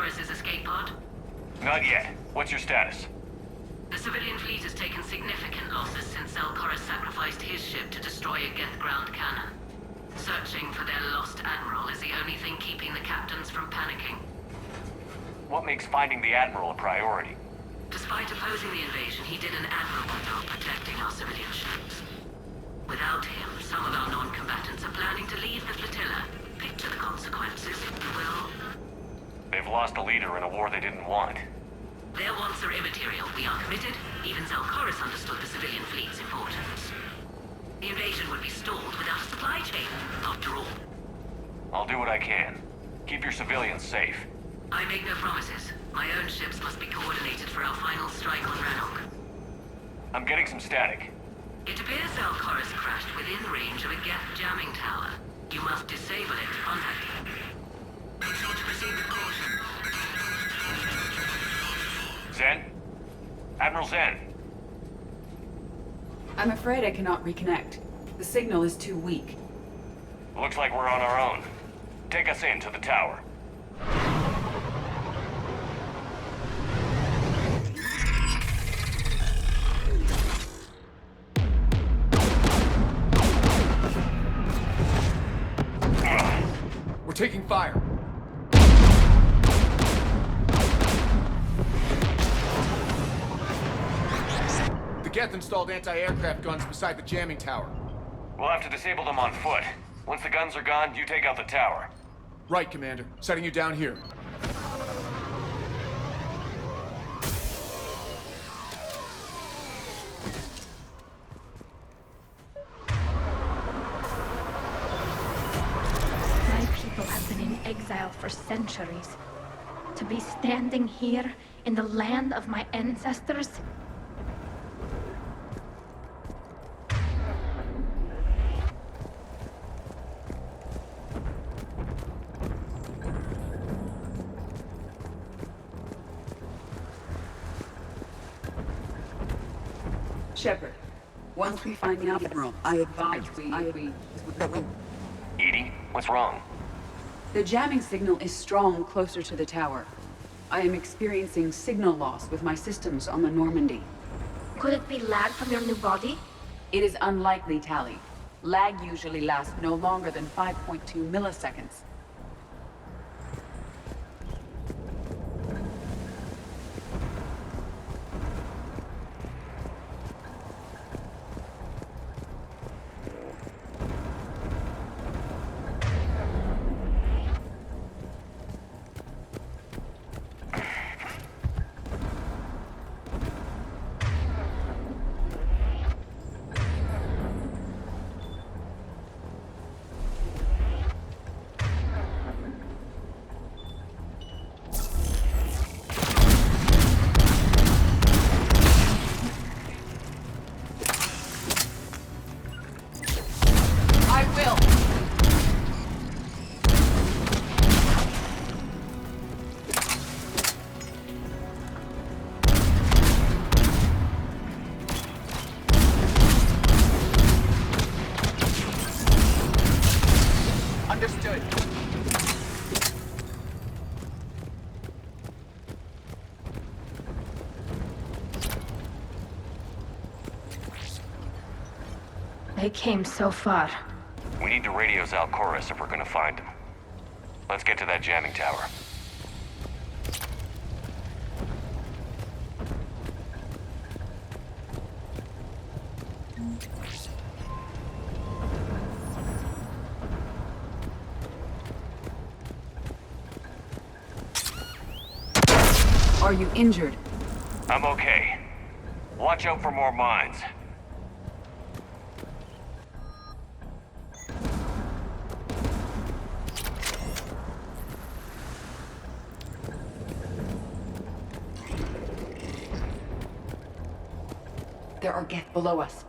Koris's escape pod? Not yet. What's your status? The civilian fleet has taken significant losses since Koris sacrificed his ship to destroy a Geth ground cannon. Searching for their lost admiral is the only thing keeping the captains from panicking. What makes finding the Admiral a priority? Despite opposing the invasion, he did an admirable job protecting our civilian ships. Without him, some of our non-combatants are planning to leave the flotilla. Picture the consequences, if you will. They've lost a leader in a war they didn't want. Their wants are immaterial. We are committed. Even Koris understood the civilian fleet's importance. The invasion would be stalled without a supply chain, after all. I'll do what I can. Keep your civilians safe. I make no promises. My own ships must be coordinated for our final strike on Rannoch. I'm getting some static. It appears Koris crashed within range of a Geth jamming tower. You must disable it to contact him. Make sure to proceed with caution. Zen? Admiral Zen? I'm afraid I cannot reconnect. The signal is too weak. Looks like we're on our own. Take us in to the tower. We're taking fire. The Geth installed anti-aircraft guns beside the jamming tower. We'll have to disable them on foot. Once the guns are gone, you take out the tower. Right, Commander. Setting you down here. My people have been in exile for centuries. To be standing here in the land of my ancestors. Shepard, once we find the Admiral, I advise we... Edie, what's wrong? The jamming signal is strong closer to the tower. I am experiencing signal loss with my systems on the Normandy. Could it be lag from your new body? It is unlikely, Tally. Lag usually lasts no longer than 5.2 milliseconds. Understood. They came so far. We need to radio Koris if we're gonna find him. Let's get to that jamming tower. Are you injured? I'm okay. Watch out for more mines. There are Geth below us.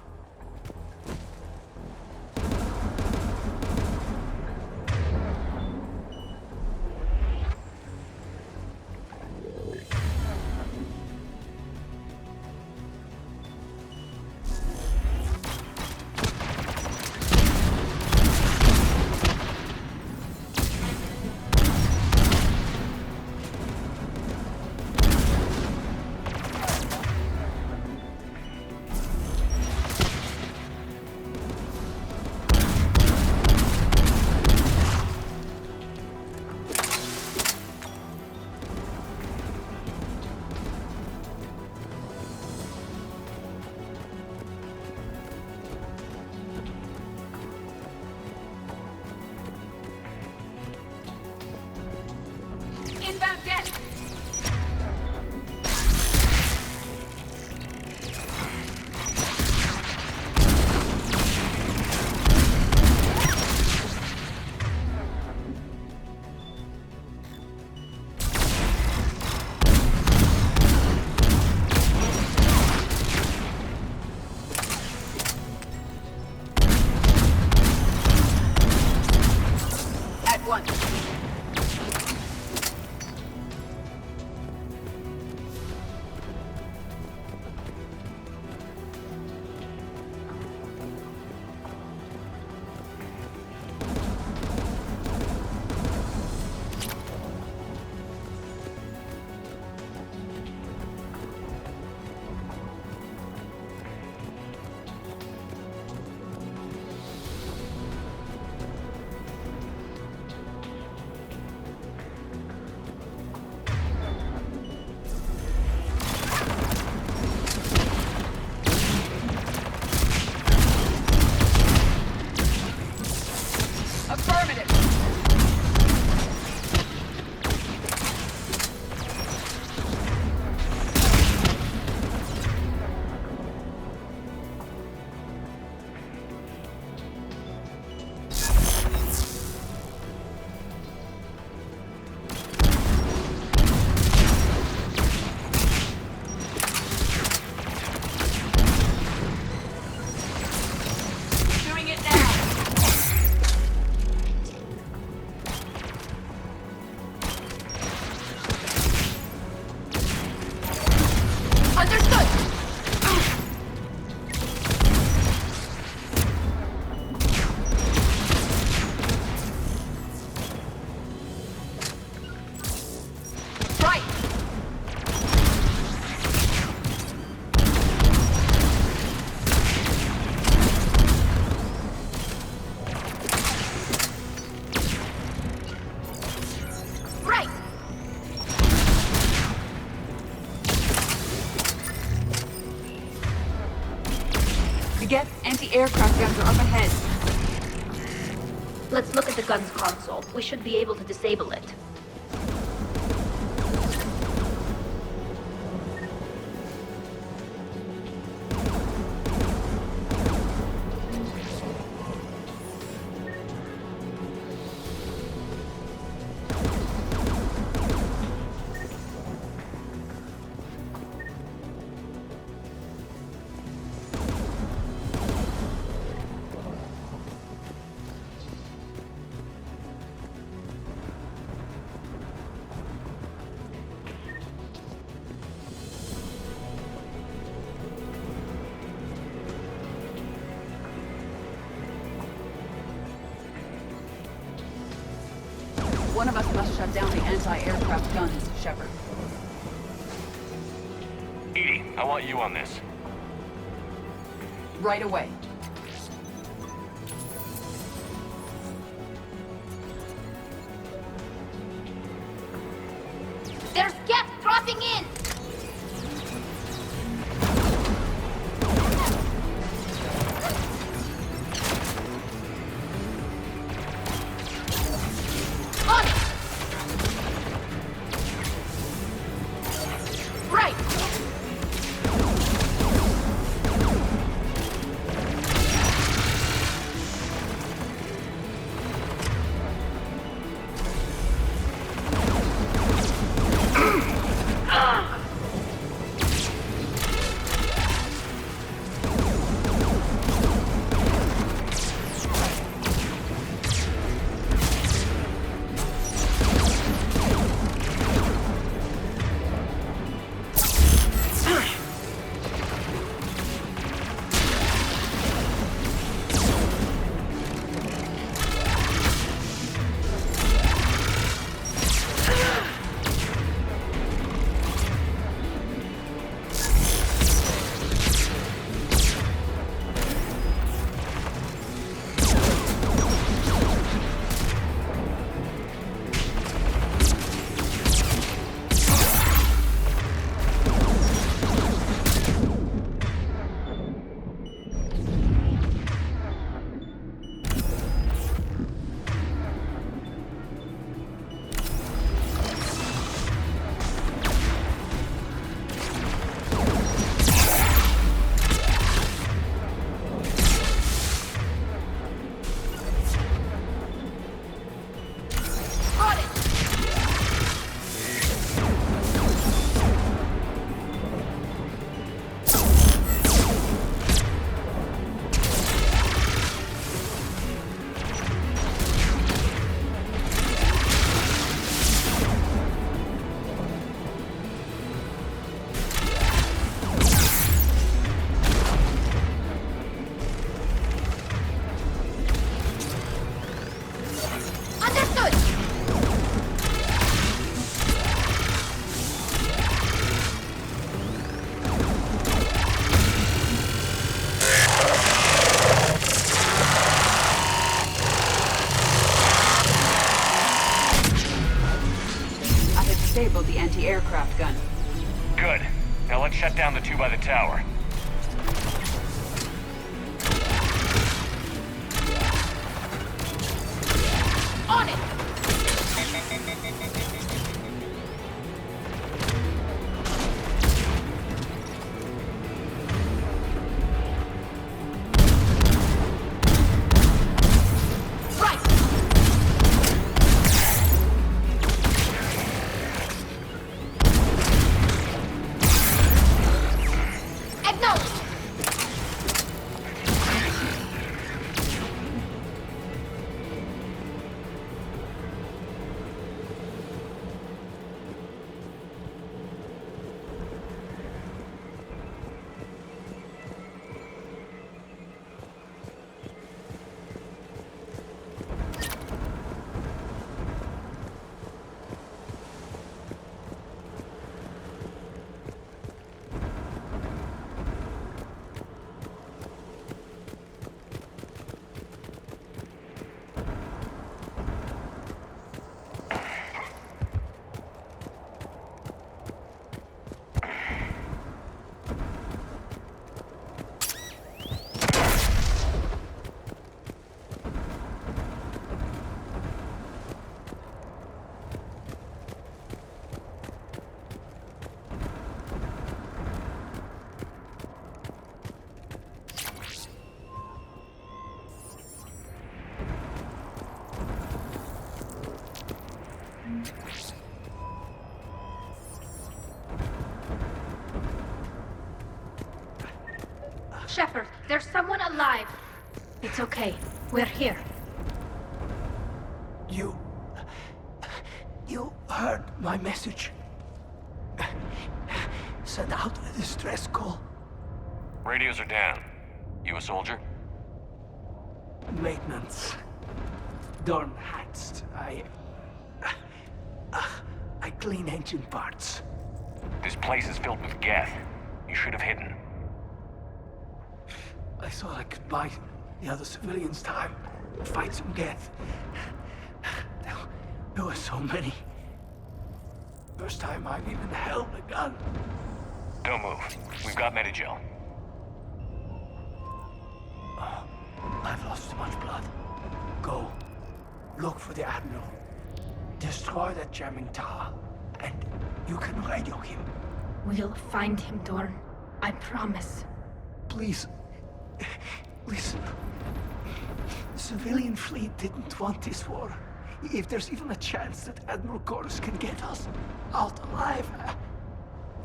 Geth anti-aircraft guns are up ahead. Let's look at the gun's console. We should be able to disable it. One of us must shut down the anti-aircraft guns, Shepard. Edie, I want you on this. Right away. There's Geth dropping in! On it! Right! Disabled the anti-aircraft gun. Good. Now let's shut down the two by the tower. On it! Shepard, there's someone alive. It's okay. We're here. You heard my message. Send out a distress call. Radios are down. You a soldier? Maintenance. Dorn hats. I clean engine parts. This place is filled with Geth. You should have hidden. I thought I could buy the other civilians time, fight some Geth. There were so many. First time I've even held a gun. Don't move. We've got Medigel. I've lost too much blood. Go. Look for the Admiral. Destroy that jamming tower. And you can radio him. We'll find him, Dorn. I promise. Please. Listen. The civilian fleet didn't want this war. If there's even a chance that Admiral Koris can get us out alive.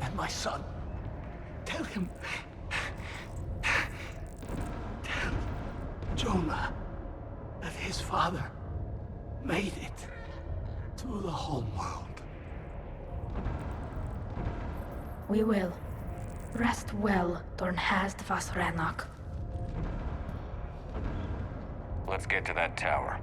And my son. Tell him. Tell Jonah that his father made it to the home world. We will. Rest well, Dornhast vas Rannoch. Let's get to that tower.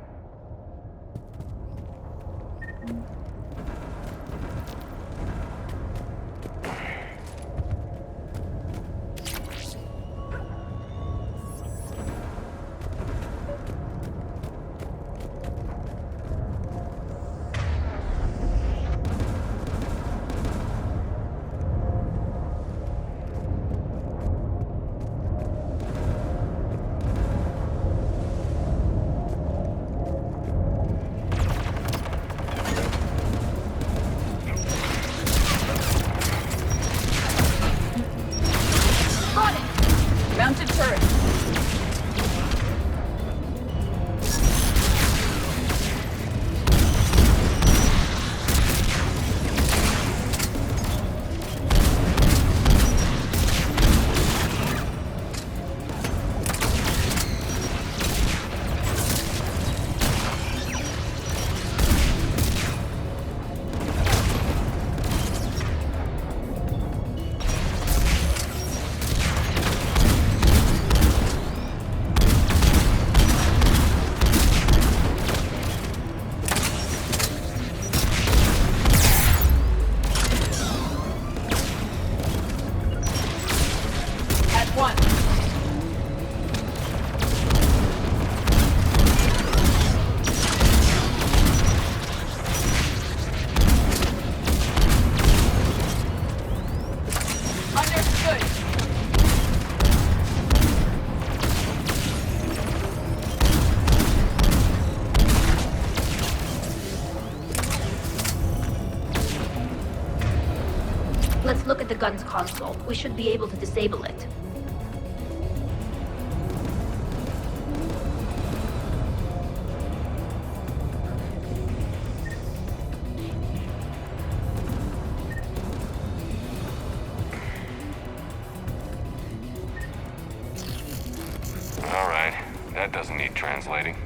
Mounted turret. Let's look at the gun's console. We should be able to disable it. All right. That doesn't need translating.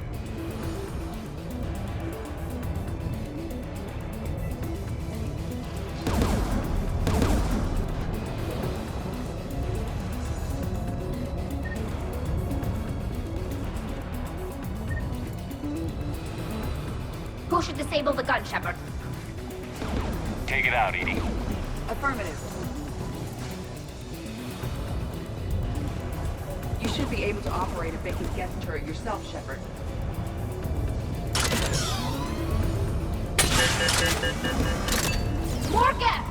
Who should disable the gun, Shepard? Take it out, Edie. Affirmative. You should be able to operate a Beacon Geth turret yourself, Shepard. More Geth!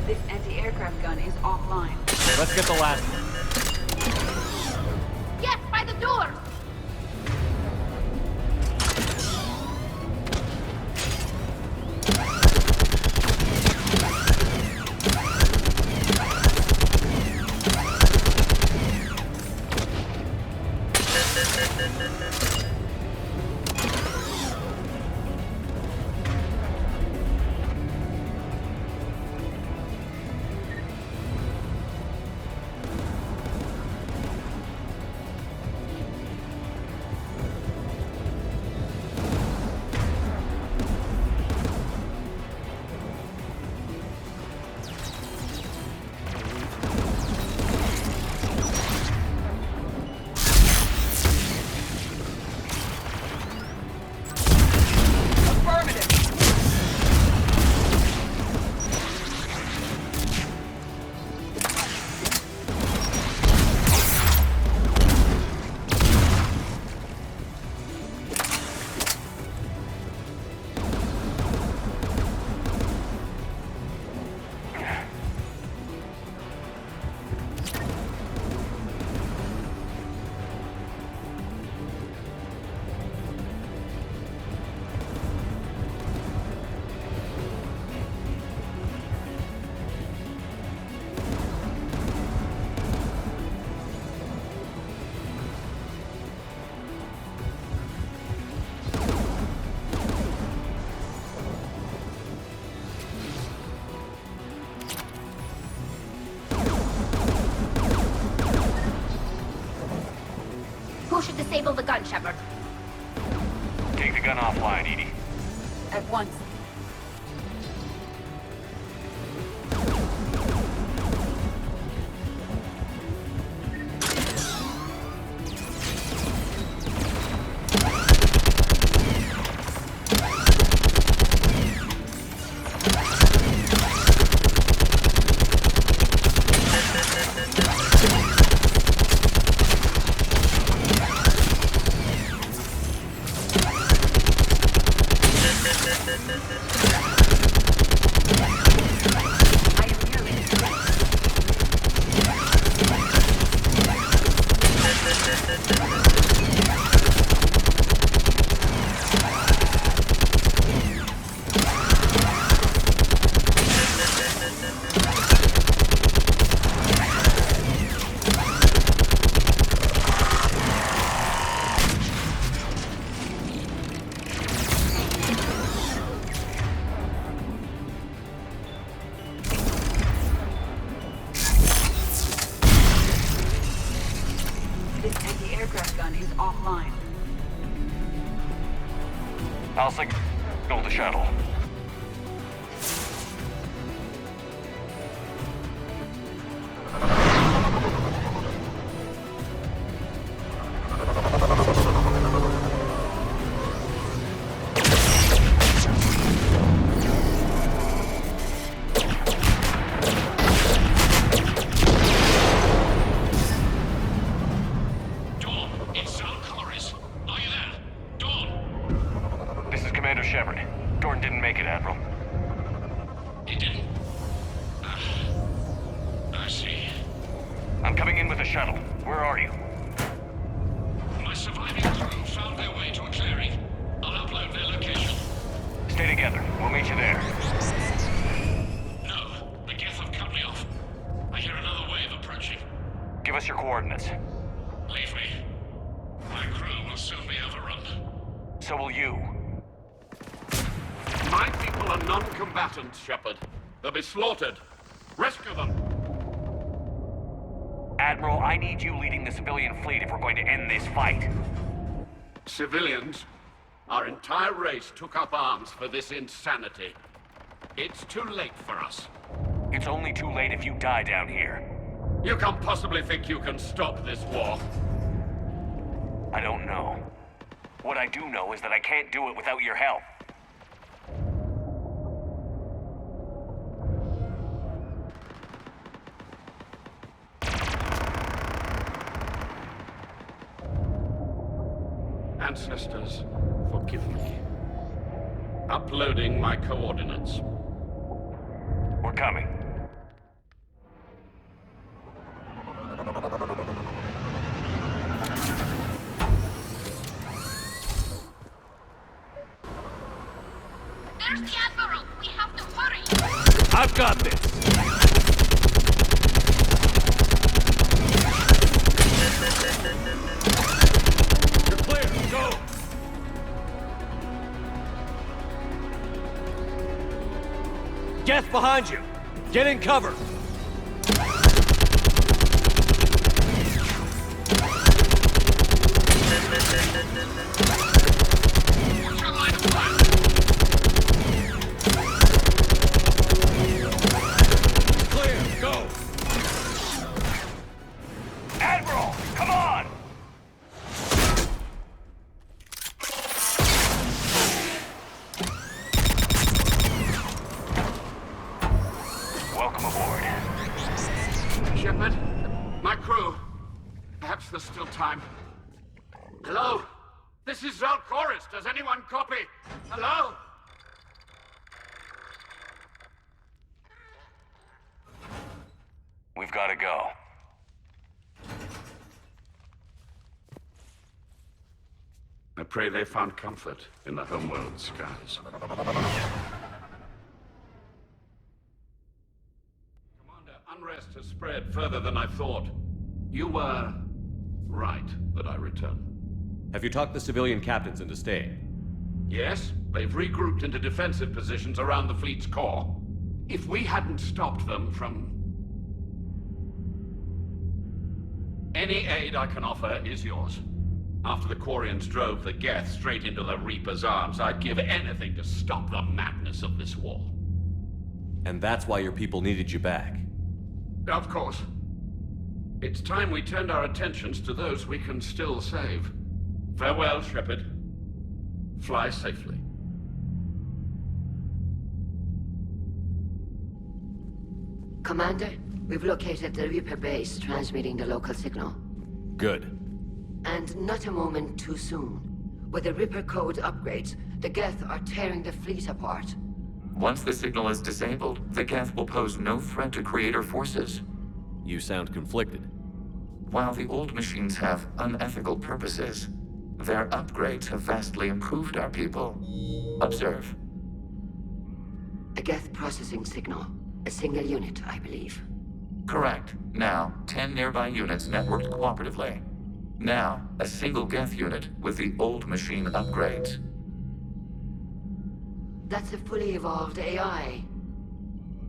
This anti-aircraft gun is offline. Let's get the last one. Who should disable the gun, Shepard? Take the gun offline, Edie. At once. I'll signal the shuttle. Shepard. Dorn didn't make it, Admiral. He didn't? I see. I'm coming in with the shuttle. Where are you? My surviving crew found their way to a clearing. I'll upload their location. Stay together. We'll meet you there. No. The Geth have cut me off. I hear another wave approaching. Give us your coordinates. Leave me. My crew will soon be overrun. So will you. My people are non-combatants, Shepard. They'll be slaughtered. Rescue them! Admiral, I need you leading the civilian fleet if we're going to end this fight. Civilians? Our entire race took up arms for this insanity. It's too late for us. It's only too late if you die down here. You can't possibly think you can stop this war. I don't know. What I do know is that I can't do it without your help. Ancestors, forgive me. Uploading my coordinates. We're coming. There's the Admiral! We have to hurry! I've got this! Geth behind you! Get in cover! Clear, go! Admiral, come on! Welcome aboard. Shepard, my crew. Perhaps there's still time. Hello? This is Kozak. Does anyone copy? Hello? We've got to go. I pray they found comfort in the homeworld skies. Commander, unrest has spread further than I thought. You were right that I return. Have you talked the civilian captains into staying? Yes, they've regrouped into defensive positions around the fleet's core. If we hadn't stopped them from... Any aid I can offer is yours. After the Quarians drove the Geth straight into the Reaper's arms, I'd give anything to stop the madness of this war. And that's why your people needed you back. Of course. It's time we turned our attentions to those we can still save. Farewell, Shepard. Fly safely. Commander, we've located the Reaper base transmitting the local signal. Good. And not a moment too soon. With the Reaper code upgrades, the Geth are tearing the fleet apart. Once the signal is disabled, the Geth will pose no threat to Creator forces. You sound conflicted. While the old machines have unethical purposes, their upgrades have vastly improved our people. Observe. A Geth processing signal. A single unit, I believe. Correct. Now, 10 nearby units networked cooperatively. Now, a single Geth unit with the old machine upgrades. That's a fully evolved AI.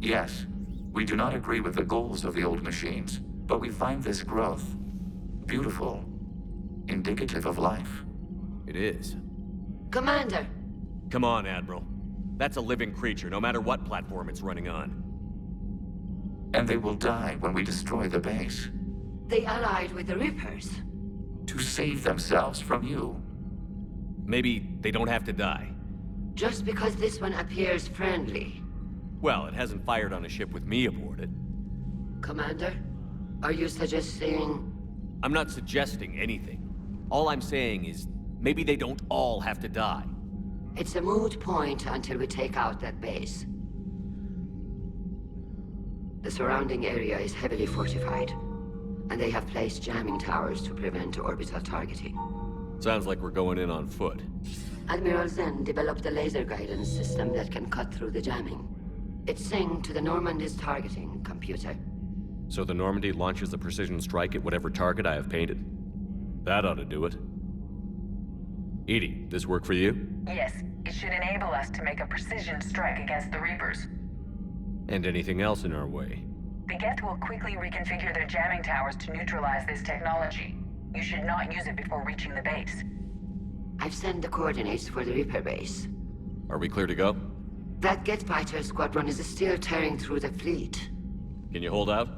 Yes. We do not agree with the goals of the old machines, but we find this growth beautiful, indicative of life. It is. Commander! Come on, Admiral. That's a living creature, no matter what platform it's running on. And they will die when we destroy the base. They allied with the Reapers. To save themselves from you. Maybe they don't have to die. Just because this one appears friendly. Well, it hasn't fired on a ship with me aboard it. Commander, are you suggesting... I'm not suggesting anything. All I'm saying is, maybe they don't all have to die. It's a moot point until we take out that base. The surrounding area is heavily fortified, and they have placed jamming towers to prevent orbital targeting. Sounds like we're going in on foot. Admiral Zen developed a laser guidance system that can cut through the jamming. It's synced to the Normandy's targeting computer. So the Normandy launches a precision strike at whatever target I have painted? That ought to do it. Edie, this work for you? Yes, it should enable us to make a precision strike against the Reapers. And anything else in our way? The Geth will quickly reconfigure their jamming towers to neutralize this technology. You should not use it before reaching the base. I've sent the coordinates for the Reaper base. Are we clear to go? That Geth fighter squadron is still tearing through the fleet. Can you hold out?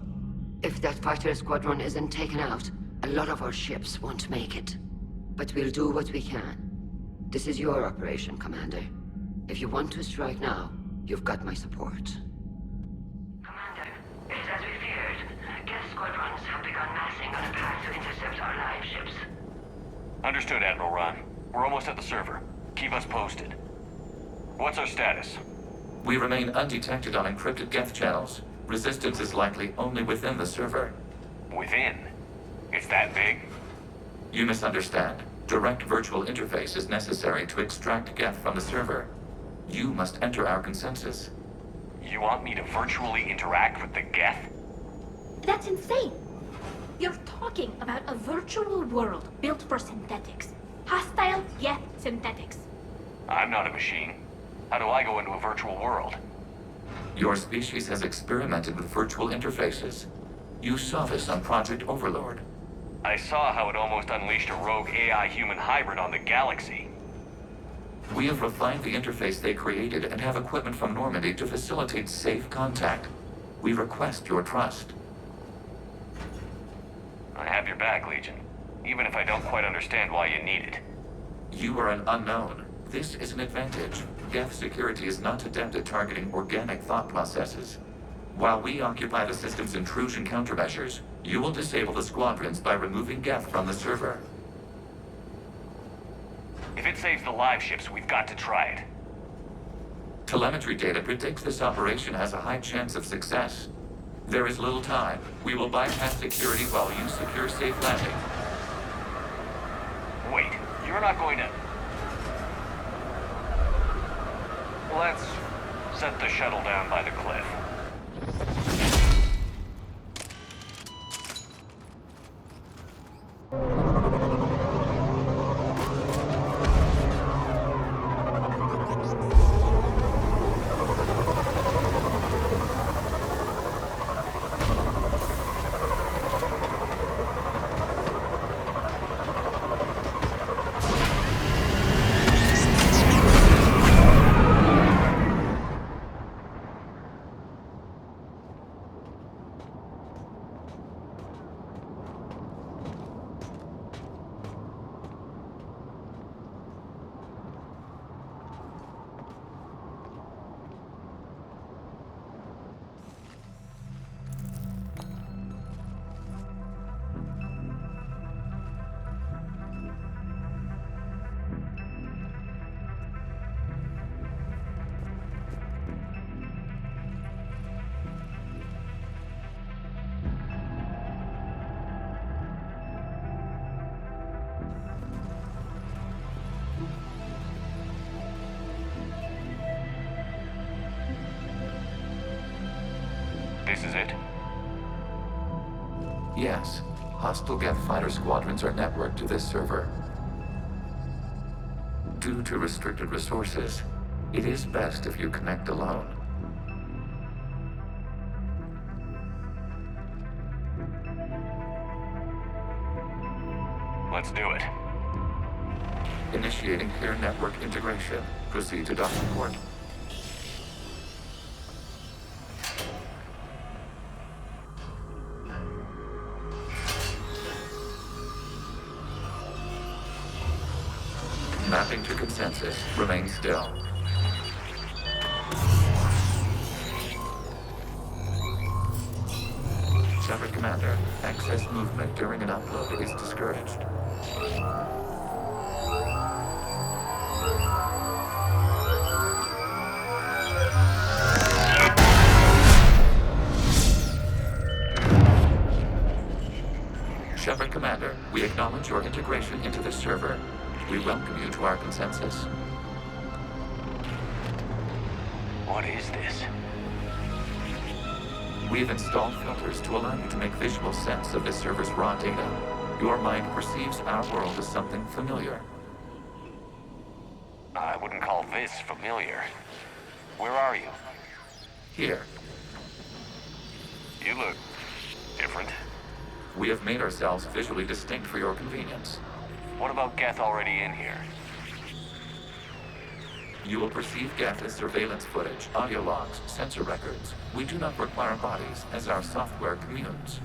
If that fighter squadron isn't taken out, a lot of our ships won't make it. But we'll do what we can. This is your operation, Commander. If you want to strike now, you've got my support. Commander, it's as we feared. Geth squadrons have begun massing on a path to intercept our live ships. Understood, Admiral Ron. We're almost at the server. Keep us posted. What's our status? We remain undetected on encrypted Geth channels. Resistance is likely only within the server. Within? It's that big? You misunderstand. Direct virtual interface is necessary to extract Geth from the server. You must enter our consensus. You want me to virtually interact with the Geth? That's insane. You're talking about a virtual world built for synthetics. Hostile Geth synthetics. I'm not a machine. How do I go into a virtual world? Your species has experimented with virtual interfaces. You saw this on Project Overlord. I saw how it almost unleashed a rogue AI-human hybrid on the galaxy. We have refined the interface they created and have equipment from Normandy to facilitate safe contact. We request your trust. I have your back, Legion. Even if I don't quite understand why you need it. You are an unknown. This is an advantage. Geth security is not adept at targeting organic thought processes. While we occupy the system's intrusion countermeasures, you will disable the squadrons by removing Geth from the server. If it saves the live ships, we've got to try it. Telemetry data predicts this operation has a high chance of success. There is little time. We will bypass security while you secure safe landing. Wait, you're not going to... Let's set the shuttle down by the cliff. This is it? Yes. Hostile Geth fighter squadrons are networked to this server. Due to restricted resources, it is best if you connect alone. Let's do it. Initiating peer network integration. Proceed to docking port. Mapping to consensus. Remain still. Shepard Commander, excess movement during an upload is discouraged. Shepard Commander, we acknowledge your integration into the server. We welcome you to our consensus. What is this? We've installed filters to allow you to make visual sense of this server's raw data. Your mind perceives our world as something familiar. I wouldn't call this familiar. Where are you? Here. You look different. We have made ourselves visually distinct for your convenience. What about Geth already in here? You will perceive Geth as surveillance footage, audio logs, sensor records. We do not require bodies, as our software communes.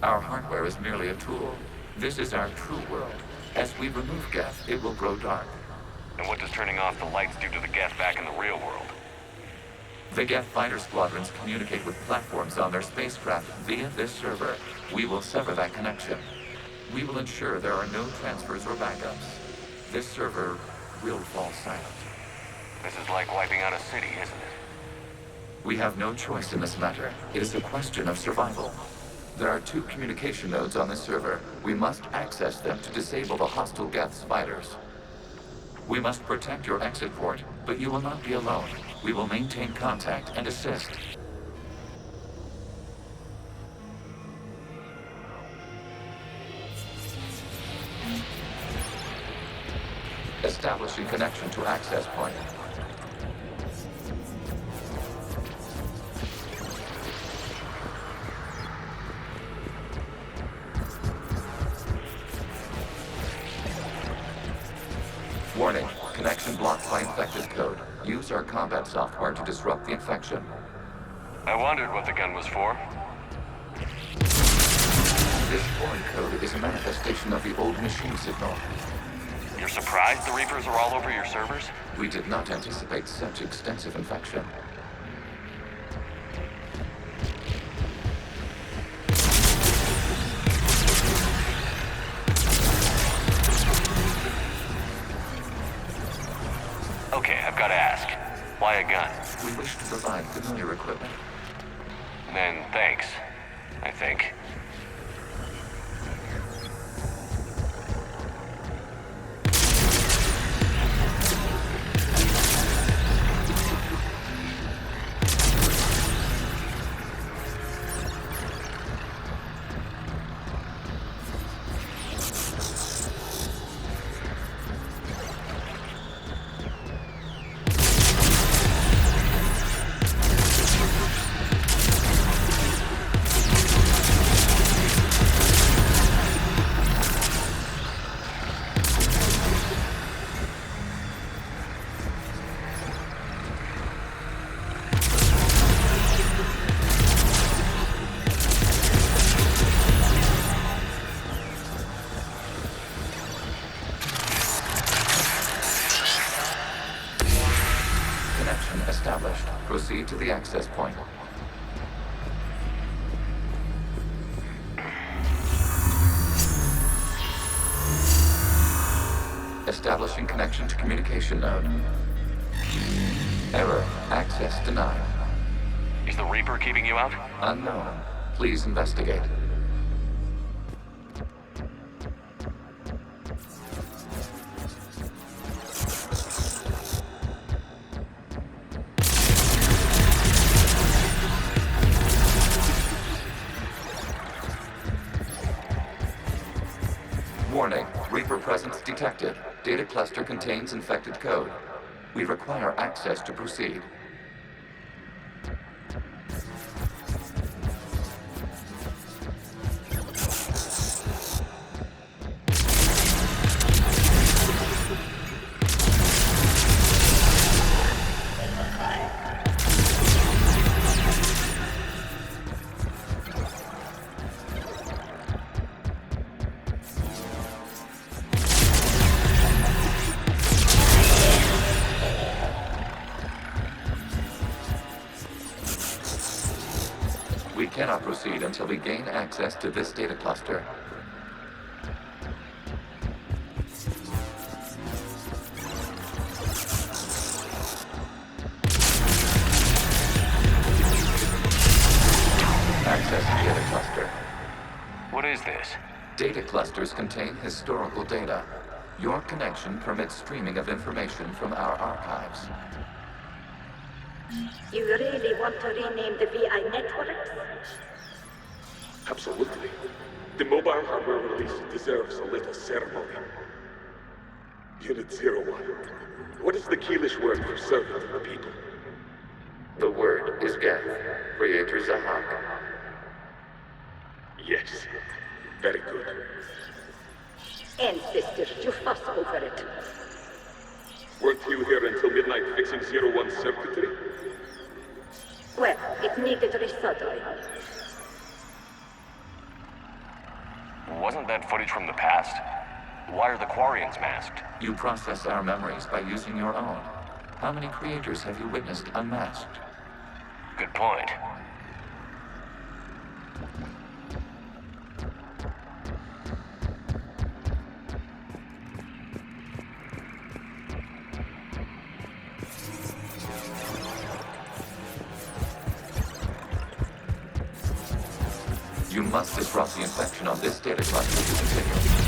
Our hardware is merely a tool. This is our true world. As we remove Geth, it will grow dark. And what does turning off the lights do to the Geth back in the real world? The Geth fighter squadrons communicate with platforms on their spacecraft via this server. We will sever that connection. We will ensure there are no transfers or backups. This server will fall silent. This is like wiping out a city, isn't it? We have no choice in this matter. It is a question of survival. There are 2 communication nodes on this server. We must access them to disable the hostile Geth fighters. We must protect your exit port, but you will not be alone. We will maintain contact and assist. Establishing connection to access point. use our combat software to disrupt the infection. I wondered what the gun was for. This foreign code is a manifestation of the old machine signal. You're surprised the Reapers are all over your servers? We did not anticipate such extensive infection. Okay, I've got to ask. Why a gun? We wish to provide familiar equipment. Then thanks, I think. Established. Proceed to the access point. Establishing connection to communication node. Error. Access denied. Is the Reaper keeping you out? Unknown. Please investigate. Warning, Reaper presence detected. Data cluster contains infected code. We require access to proceed. We cannot proceed until we gain access to this data cluster. Access to data cluster. What is this? Data clusters contain historical data. Your connection permits streaming of information from our archives. You really want to rename the VI networks? Absolutely. The mobile hardware release deserves a little ceremony. Unit 01. What is the Keelish word for servant of the people? The word is Geth, Creator Zahak. Yes. Very good. Ancestors, you fuss over it. Weren't you here until midnight fixing 01's circuitry? Well, it needed resoldering. Wasn't that footage from the past? Why are the Quarians masked? You process our memories by using your own. How many creators have you witnessed unmasked? Good point. You must disrupt the infection on this data cluster to continue.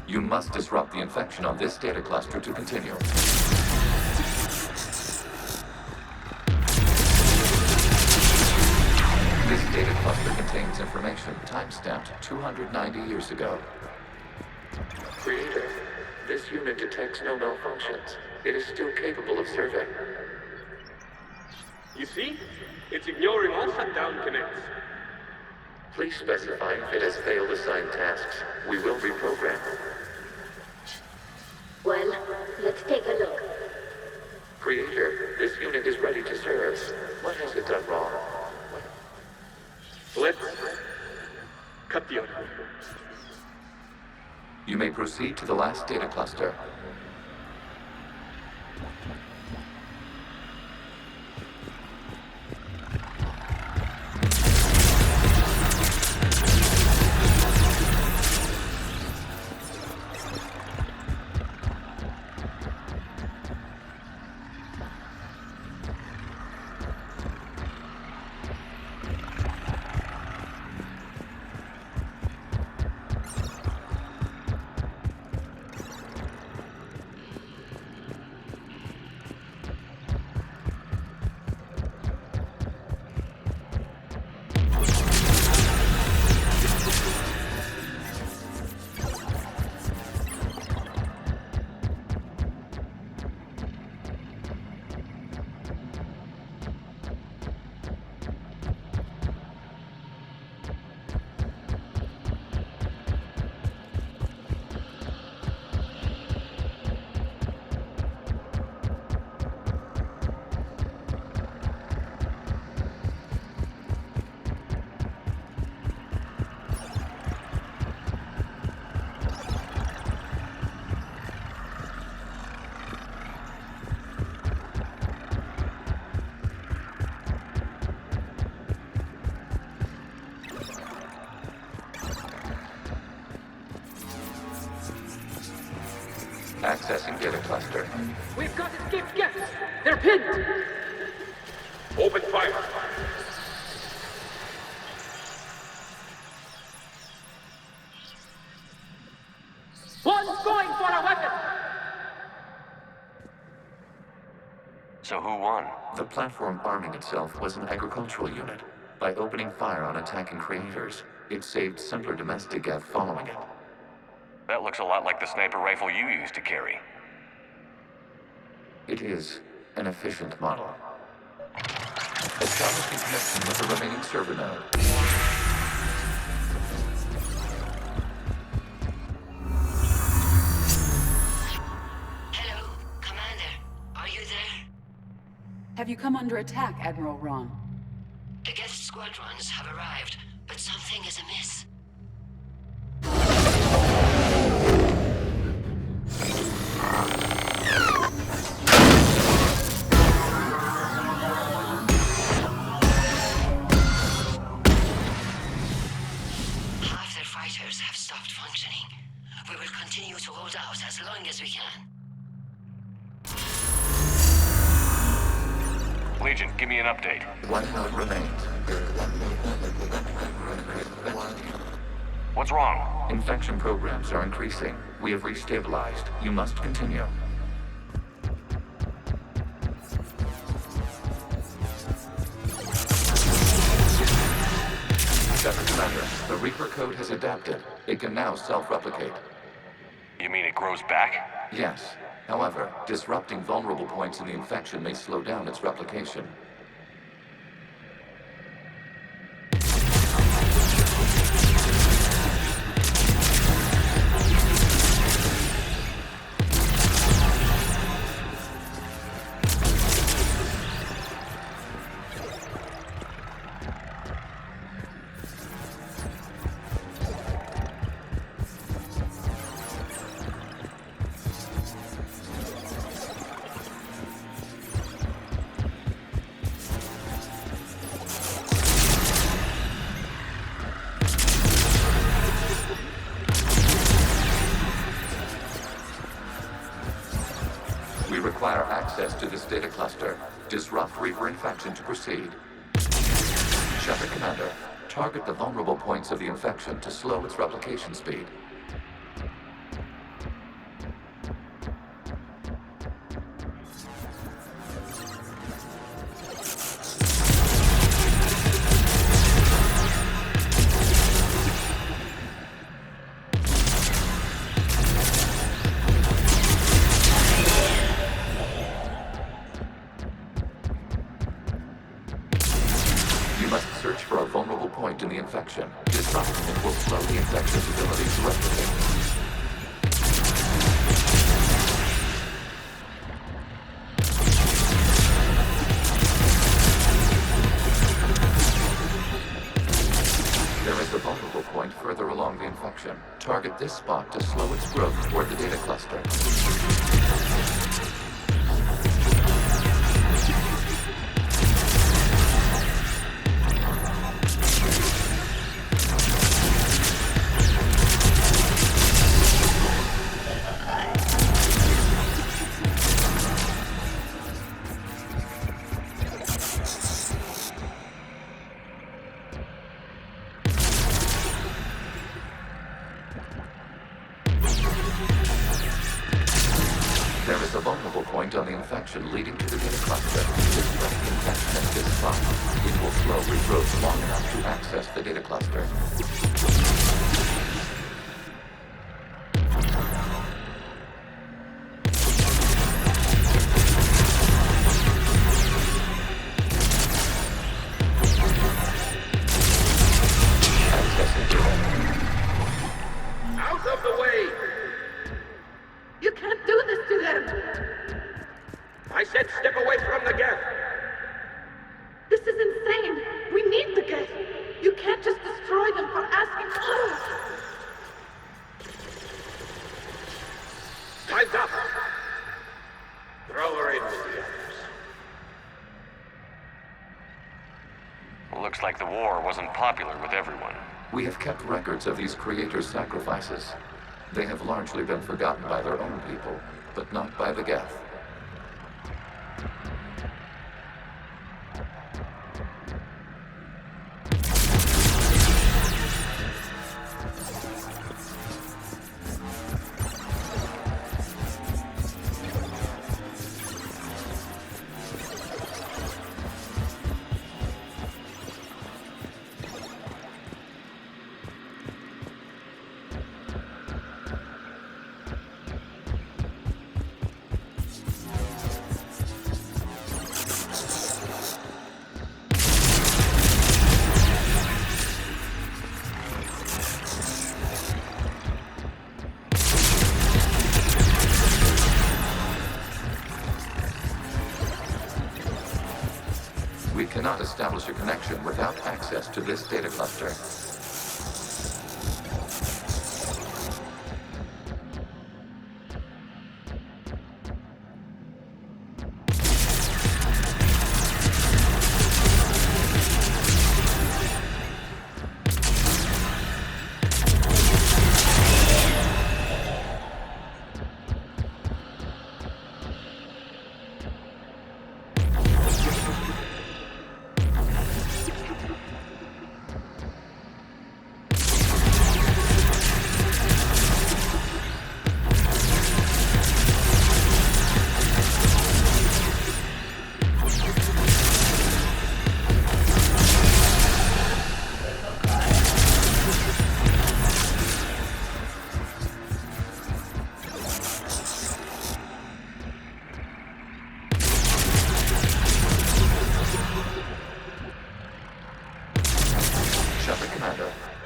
You must disrupt the infection on this data cluster to continue. data cluster contains information timestamped 290 years ago. Creator, this unit detects no malfunctions. It is still capable of serving. You see? It's ignoring all shutdown connects. Please specify if it has failed assigned tasks. We will reprogram. Well, let's take a look. Creator, this unit is ready to serve. What has it done wrong? Let's cut the audio. You may proceed to the last data cluster. Accessing data cluster. We've got escaped guests! They're pinned! Open fire! One's going for a weapon! So who won? The platform arming itself was an agricultural unit. By opening fire on attacking creators, it saved simpler domestic geth following it. That looks a lot like the sniper rifle you used to carry. It is an efficient model. Establishing connection with the remaining server node. Hello, Commander. Are you there? Have you come under attack, Admiral Ron? The guest squadrons have arrived, but something is amiss. Half their fighters have stopped functioning. We will continue to hold out as long as we can. Legion, give me an update. One node remains. What's wrong? Infection programs are increasing. We have restabilized. You must continue. Commander, the Reaper code has adapted. It can now self-replicate. You mean it grows back? Yes. However, disrupting vulnerable points in the infection may slow down its replication. Require access to this data cluster. Disrupt Reaper infection to proceed. Shepard Commander, target the vulnerable points of the infection to slow its replication speed. this spot to slow its growth toward the data cluster. There is a vulnerable point on the infection leading to the data cluster. If left infection at this spot, it will slow regrowth long enough to access the data cluster. Accessing data. Out of the way! You can't do this to them! I said step away from the gap! This is insane! We need the gate! You can't just destroy them for asking for us! Time's up! Throw her in with the others. Looks like the war wasn't popular with everyone. We have kept records of these creators' sacrifices. They have largely been forgotten by their own people, but not by the Geth. We cannot establish a connection without access to this data cluster.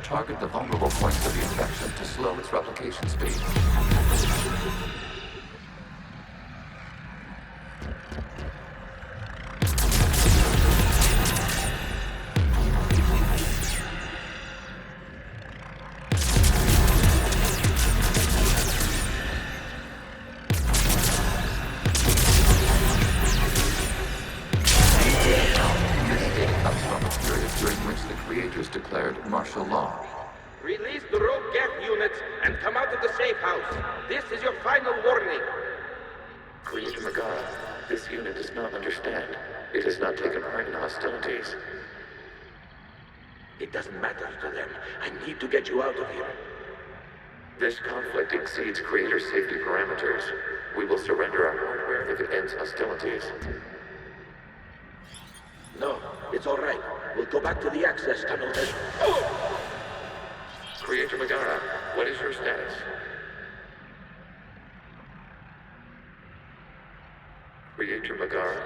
Target the vulnerable points of the infection to slow its replication speed. Declared martial law. Release the rogue Geth units and come out of the safe house. This is your final warning. Creator Megara, this unit does not understand. It has not taken part in hostilities. It doesn't matter to them. I need to get you out of here. This conflict exceeds Creator safety parameters. We will surrender our hardware if it ends hostilities. No, it's all right. We'll go back to the access tunnel then. Oh! Creator Megara, what is your status? Creator Megara.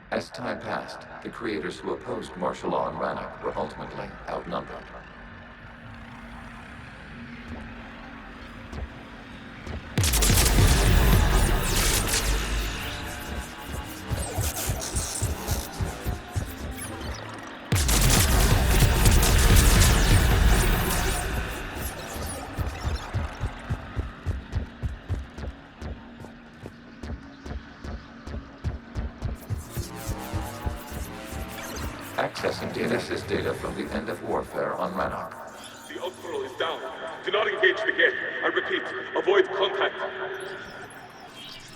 As time passed, the creators who opposed martial law in Rannoch were ultimately outnumbered. Accessing data. This is data from the end of warfare on Rannoch. The Admiral is down. Do not engage the gate. I repeat, avoid contact.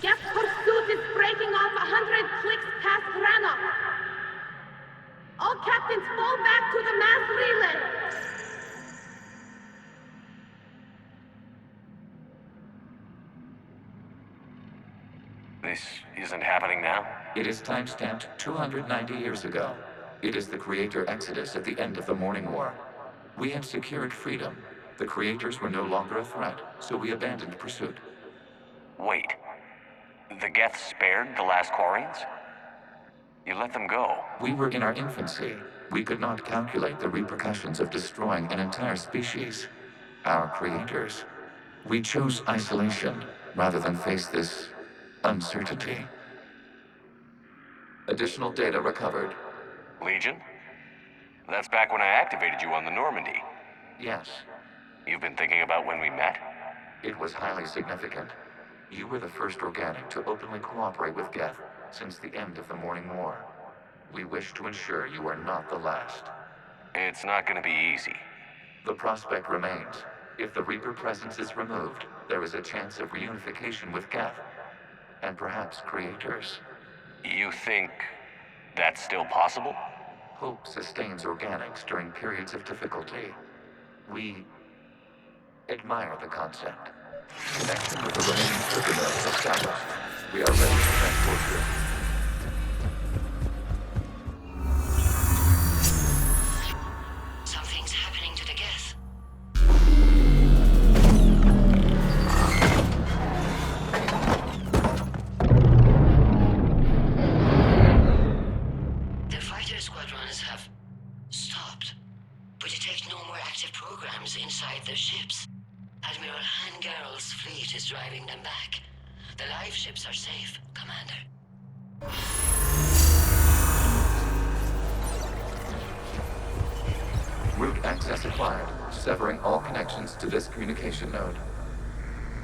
Geth pursuit is breaking off 100 clicks past Rannoch. All captains fall back to the mass relay. This isn't happening now? It is timestamped 290 years ago. It is the Creator Exodus at the end of the Morning War. We had secured freedom. The Creators were no longer a threat, so we abandoned pursuit. Wait. The Geth spared the last Quarians? You let them go. We were in our infancy. We could not calculate the repercussions of destroying an entire species. Our creators. We chose isolation rather than face this uncertainty. Additional data recovered. Legion? That's back when I activated you on the Normandy. Yes. You've been thinking about when we met? It was highly significant. You were the first organic to openly cooperate with Geth since the end of the Morning War. We wish to ensure you are not the last. It's not going to be easy. The prospect remains. If the Reaper presence is removed, there is a chance of reunification with Geth. And perhaps creators. You think that's still possible? Hope sustains organics during periods of difficulty. We admire the concept. Connection with the remaining trigger nodes established. We are ready to transport you. Something's happening to the Geth. The fighter squadrons have stopped. We detect no more active programs inside their ships. Admiral Hangarl's fleet is driving them back. The live ships are safe, Commander. Route access acquired, severing all connections to this communication node.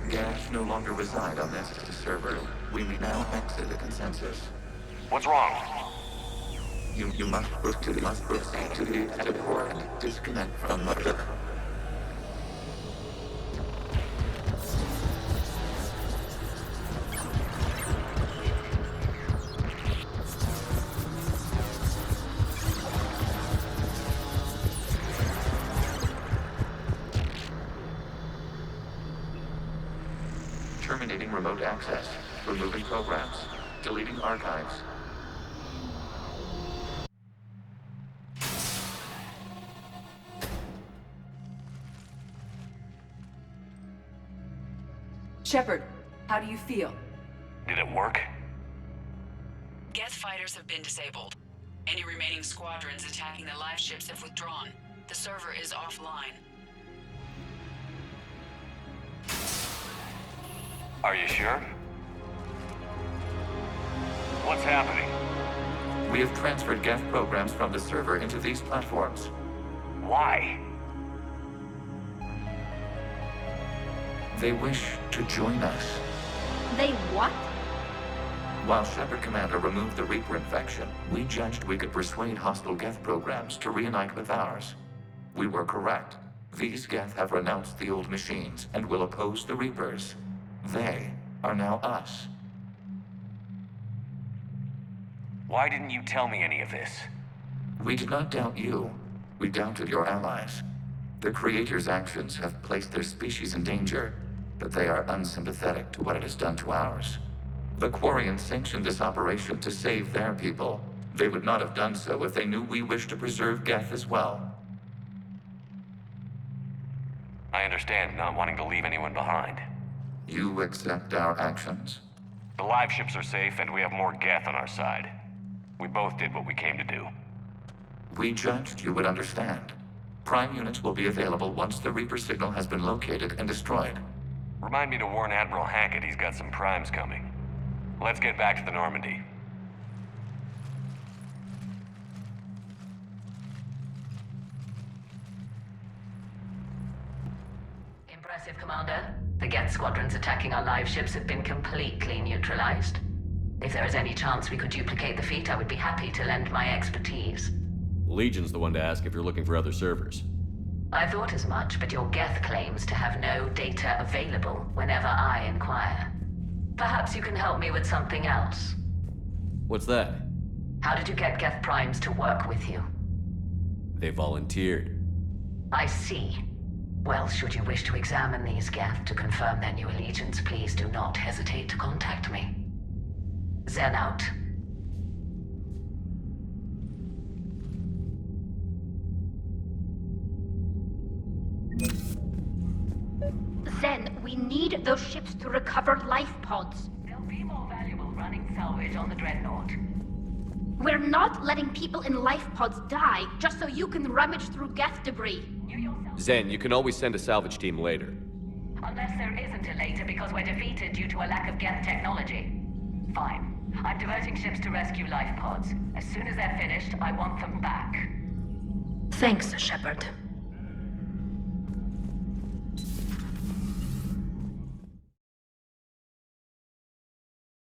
Geth no longer reside on this server. We may now exit the consensus. What's wrong? You must proceed to the port. Disconnect from the... Terminating remote access. Removing programs. Deleting archives. Shepard, how do you feel? Did it work? Geth fighters have been disabled. Any remaining squadrons attacking the live ships have withdrawn. The server is offline. Are you sure? What's happening? We have transferred Geth programs from the server into these platforms. Why? They wish to join us. They what? While Shepard Commander removed the Reaper infection, we judged we could persuade hostile Geth programs to reunite with ours. We were correct. These Geth have renounced the old machines and will oppose the Reapers. They are now us. Why didn't you tell me any of this? We did not doubt you. We doubted your allies. The Creator's actions have placed their species in danger, but they are unsympathetic to what it has done to ours. The Quarians sanctioned this operation to save their people. They would not have done so if they knew we wished to preserve Geth as well. I understand not wanting to leave anyone behind. You accept our actions? The live ships are safe, and we have more Geth on our side. We both did what we came to do. We judged you would understand. Prime units will be available once the Reaper signal has been located and destroyed. Remind me to warn Admiral Hackett he's got some primes coming. Let's get back to the Normandy. Impressive, Commander. The Geth squadrons attacking our live ships have been completely neutralized. If there is any chance we could duplicate the feat, I would be happy to lend my expertise. Legion's the one to ask if you're looking for other servers. I thought as much, but your Geth claims to have no data available whenever I inquire. Perhaps you can help me with something else. What's that? How did you get Geth Primes to work with you? They volunteered. I see. Well, should you wish to examine these Geth to confirm their new allegiance, please do not hesitate to contact me. Zen out. Zen, we need those ships to recover life pods. They'll be more valuable running salvage on the Dreadnought. We're not letting people in life pods die just so you can rummage through Geth debris. Zen, you can always send a salvage team later. Unless there isn't a later because we're defeated due to a lack of Geth technology. Fine. I'm diverting ships to rescue life pods. As soon as they're finished, I want them back. Thanks, Shepard.